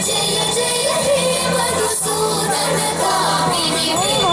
जय जय हे मधुसूदन कामिनी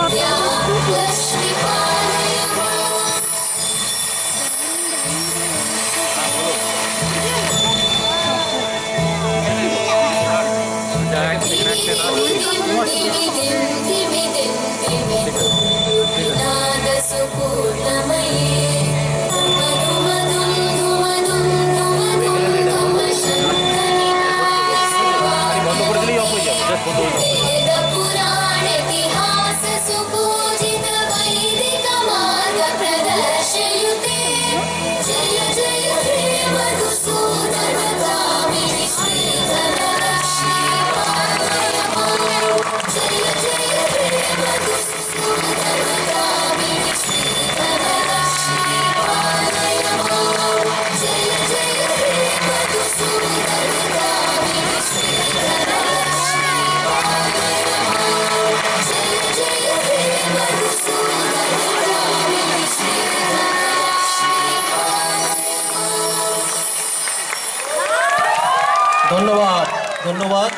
ধন্যবাদ ধন্যবাদ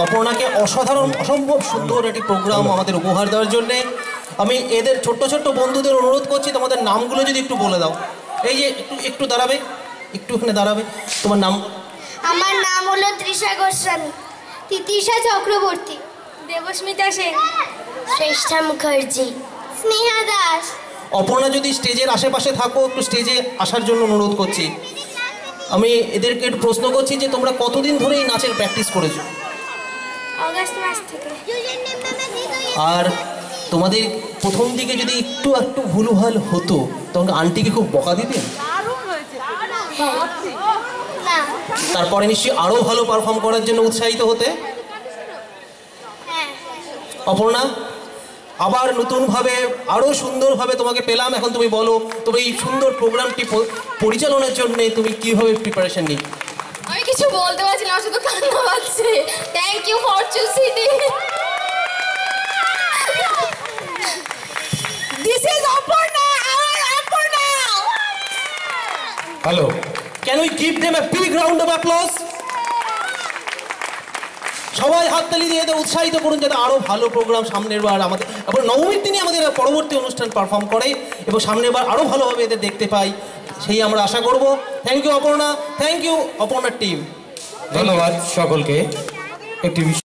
অপর্ণাকে অসাধারণ অসম্ভব সুন্দর একটি প্রোগ্রাম আমাদের উপহার দেওয়ার জন্যে। আমি এদের ছোট্ট ছোট্ট বন্ধুদের অনুরোধ করছি তোমাদের নামগুলো যদি একটু বলে দাও। এই যে একটু দাঁড়াবে, একটুখানে দাঁড়াবে। তোমার নাম? আমার নাম হলো তৃষা গোস্বামী, তিতিশা চক্রবর্তী, দেবস্মিতা সেন, শ্রেষ্ঠা মুখার্জি, স্নেহা দাস। অপর্ণা যদি স্টেজের আশেপাশে থাকো একটু স্টেজে আসার জন্য অনুরোধ করছি। আমি এদেরকে একটু প্রশ্ন করছি যে তোমরা কতদিন ধরে এই নাচের প্র্যাকটিস করেছো? অগাস্ট মাস থেকে। আর তোমাদের প্রথম দিকে যদি একটু একটু ভুলভাল হতো তখন আন্টিকে খুব বকা দিতেন? না। তারপরে নিশ্চয়ই আরো ভালো পারফর্ম করার জন্য উৎসাহিত হতে? হ্যাঁ। অপর্ণা, আবার নতুনভাবে আরো সুন্দরভাবে তোমাকে পেলাম। এখন তুমি বলো তবে এই সুন্দর প্রোগ্রামটি পরিচালনার জন্য তুমি কিভাবে প্রিপারেশন নিই? আমি কিছু বলতে পারছি না, শুধু কান্না পাচ্ছে। Thank you Fortune City. This is Aparna, our Aparna. Hello, can we give them a big round of applause? সবাই হাততালি দিয়ে এদের উৎসাহিত করুন যাতে আরো ভালো প্রোগ্রাম সামনের বার আমাদের এবং নবমীর দিনই আমাদের পরবর্তী অনুষ্ঠান পারফর্ম করে এবং সামনের বার আরো ভালোভাবে এদের দেখতে পাই, সেই আমরা আশা করব। Thank you Aparna, thank you অপর্ণার টিম। ধন্যবাদ সকলকে। একটি